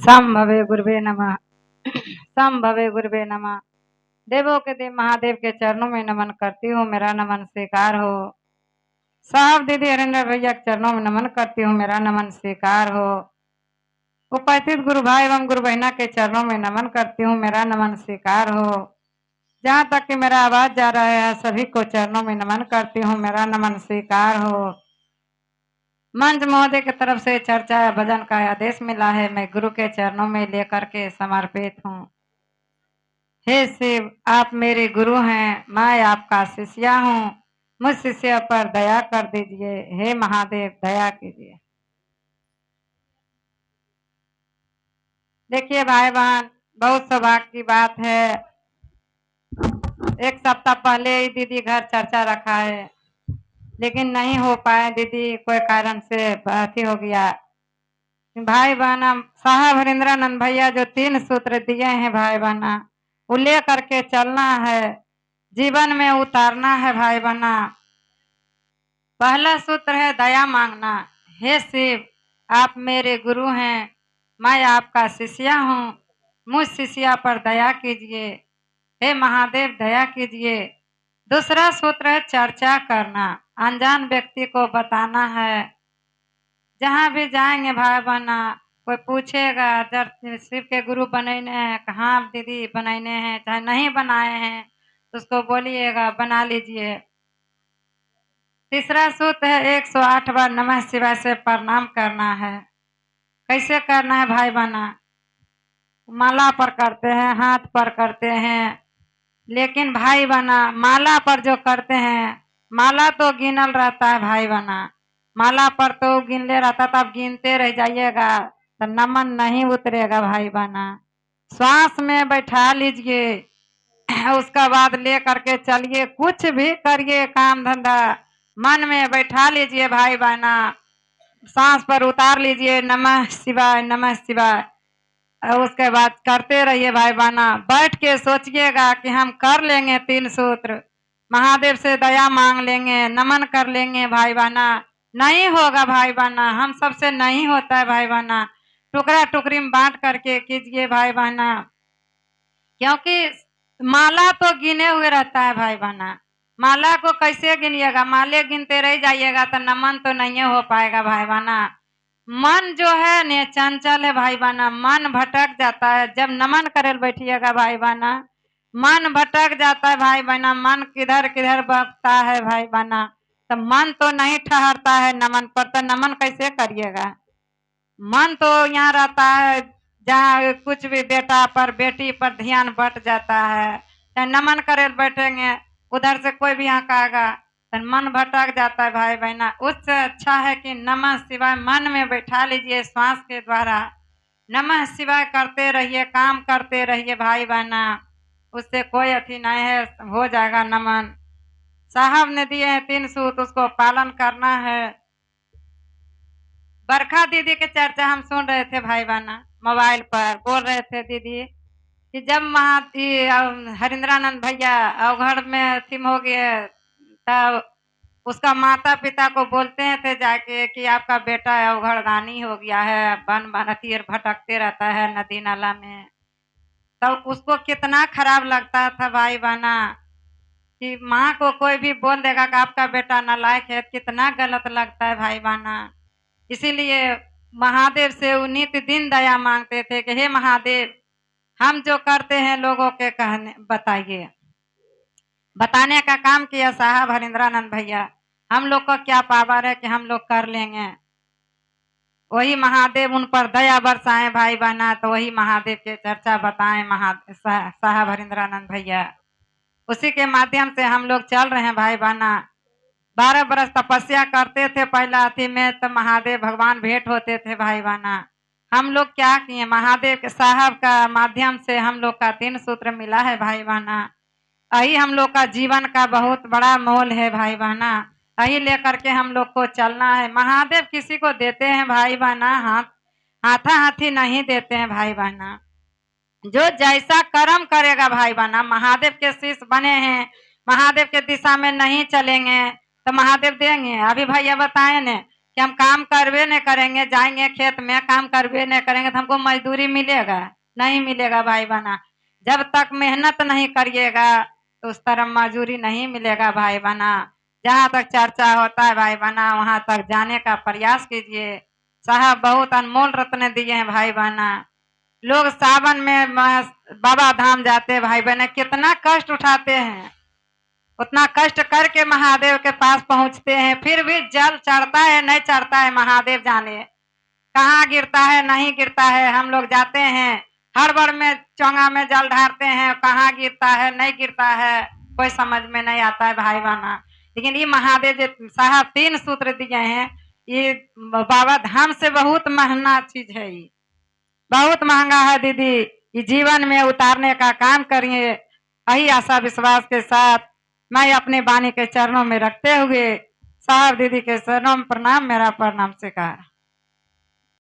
संभवे गुरुवे नमः। संभवे गुरुवे नमः। देवों के देव महादेव के चरणों में नमन करती हूँ, मेरा नमन स्वीकार हो। साहब दीदी हरिंदर भैया के चरणों में नमन करती हूँ, मेरा नमन स्वीकार हो। उपस्थित गुरु भाई एवं गुरु बहना के चरणों में नमन करती हूँ, मेरा नमन स्वीकार हो। जहाँ तक कि मेरा आवाज जा रहा है सभी को चरणों में नमन करती हूँ, मेरा नमन स्वीकार हो। मंच महोदय की तरफ से चर्चा भजन का आदेश मिला है, मैं गुरु के चरणों में लेकर के समर्पित हूँ। हे शिव, आप मेरे गुरु हैं, मैं आपका शिष्या हूँ, मुझ शिष्य पर दया कर दीजिए। हे महादेव दया कीजिए। देखिए भाई बहन, बहुत सौभाग्य की बात है, एक सप्ताह पहले ही दीदी घर चर्चा रखा है, लेकिन नहीं हो पाए दीदी, कोई कारण से अथी हो गया। भाई बहना साहब हरिंद्रानंद भैया जो 3 सूत्र दिए हैं भाई बहना, वो ले करके चलना है, जीवन में उतारना है भाई बहना। पहला सूत्र है दया मांगना। हे शिव, आप मेरे गुरु हैं, मैं आपका शिष्या हूँ, मुझ शिष्या पर दया कीजिए। हे महादेव दया कीजिए। दूसरा सूत्र है चर्चा करना, अनजान व्यक्ति को बताना है। जहाँ भी जाएंगे भाई बहना, कोई पूछेगा जब शिव के गुरु बनैने हैं, कहाँ दीदी बनैने हैं, चाहे नहीं बनाए हैं तो उसको बोलिएगा बना लीजिए। तीसरा सूत्र है 108 बार नमः शिवाय से प्रणाम करना है। कैसे करना है भाई बहना? माला पर करते हैं, हाथ पर करते हैं, लेकिन भाई बहना माला पर जो करते हैं, माला तो गिनल रहता है भाई बहना, माला पर तो गिनले रहता, तब गिनते रह जाइएगा तो नमन नहीं उतरेगा भाई बहना। श्वास में बैठा लीजिए, उसका बाद ले करके चलिए, कुछ भी करिए काम धंधा, मन में बैठा लीजिए भाई बहना, सांस पर उतार लीजिए नमः शिवाय नमः शिवाय, और उसके बाद करते रहिए भाई बहना। बैठ के सोचिएगा कि हम कर लेंगे 3 सूत्र, महादेव से दया मांग लेंगे, नमन कर लेंगे भाई बहना। नहीं होगा भाई बहना, हम सबसे नहीं होता है भाई बहना, टुकड़ा टुकड़ी में बांट करके कीजिए भाई बहना, क्योंकि माला तो गिने हुए रहता है भाई बहना। माला को कैसे गिनिएगा? माले गिनते रह जाइएगा तो नमन तो नहीं हो पाएगा भाई बहना। मन जो है ने चंचल है भाई बहना, मन भटक जाता है। जब नमन करे बैठिएगा भाई बहना, मन भटक जाता है भाई बहना, मन किधर किधर बहता है भाई बहना, तो मन तो नहीं ठहरता है नमन पर, तो नमन कैसे करिएगा? मन तो यहाँ रहता है जहाँ कुछ भी बेटा पर बेटी पर ध्यान बट जाता है, चाहे नमन करे बैठेंगे उधर से कोई भी यहाँ कहेगा तो मन भटक जाता है भाई बहना। उससे अच्छा है कि नमः शिवाय मन में बैठा लीजिए, श्वास के द्वारा नमः शिवाय करते रहिए, काम करते रहिए भाई बहना, उससे कोई अथी नहीं है, हो जाएगा नमन। साहब ने दिए हैं 3 सूत्र, उसको पालन करना है। बरखा दीदी के चर्चा हम सुन रहे थे भाई बहना, मोबाइल पर बोल रहे थे दीदी कि जब हरिंद्रानंद भैया अवघड़ में थिम हो गए तब उसका माता पिता को बोलते हैं थे जाके कि आपका बेटा अवघड़दानी हो गया है, बन बनती भटकते रहता है नदी नाला में। तब उसको कितना खराब लगता था भाई बहना कि माँ को कोई भी बोल देगा कि आपका बेटा नालायक है, कितना गलत लगता है भाई बहना। इसीलिए महादेव से वो नित्य दिन दया मांगते थे कि हे महादेव, हम जो करते हैं लोगों के कहने बताइए, बताने का काम किया साहब हरिंद्रानंद भैया। हम लोग का क्या पावर है कि हम लोग कर लेंगे? वही महादेव उन पर दया बरसाएं भाई बहना, तो वही महादेव के चर्चा बताएं साहब हरिंद्रानंद भैया, उसी के माध्यम से हम लोग चल रहे हैं भाई बहना। 12 बरस तपस्या करते थे पहला अथी में, तो महादेव भगवान भेंट होते थे भाई बहना। हम लोग क्या किए? महादेव के साहब का माध्यम से हम लोग का 3 सूत्र मिला है भाई बहना। यही हम लोग का जीवन का बहुत बड़ा मोल है भाई बहना, यही लेकर के हम लोग को चलना है। महादेव किसी को देते हैं भाई बहना, हाथा हाथी नहीं देते हैं भाई बहना। जो जैसा कर्म करेगा भाई बहना, महादेव के शिष्य बने हैं, महादेव के दिशा में नहीं चलेंगे तो महादेव देंगे। अभी भैया बताए ने कि हम काम करवे नहीं करेंगे, जाएंगे खेत में काम करवे नहीं करेंगे तो हमको मजदूरी मिलेगा? नहीं मिलेगा भाई बहना। जब तक मेहनत नहीं करिएगा तो उस तरह मजदूरी नहीं मिलेगा भाई बहना। जहाँ तक चर्चा होता है भाई बहना वहां तक जाने का प्रयास कीजिए। साहब बहुत अनमोल रत्न दिए हैं भाई बहना। लोग सावन में बाबा धाम जाते भाई बहन, कितना कष्ट उठाते हैं, उतना कष्ट करके महादेव के पास पहुंचते हैं, फिर भी जल चढ़ता है नहीं चढ़ता है महादेव जाने, कहाँ गिरता है नहीं गिरता है। हम लोग जाते हैं हड़बड़ में चोंगा में जल ढारते हैं, कहाँ गिरता है नहीं गिरता है कोई समझ में नहीं आता है भाई बहना। लेकिन ये महादेव जो साहब 3 सूत्र दिए हैं, ये बाबा धाम से बहुत महंगा चीज है, ये बहुत महंगा है दीदी। ये जीवन में उतारने का काम करिए। यही आशा विश्वास के साथ मैं अपने वाणी के चरणों में रखते हुए साहब दीदी के चरणों में प्रणाम, मेरा प्रणाम स्वीकार।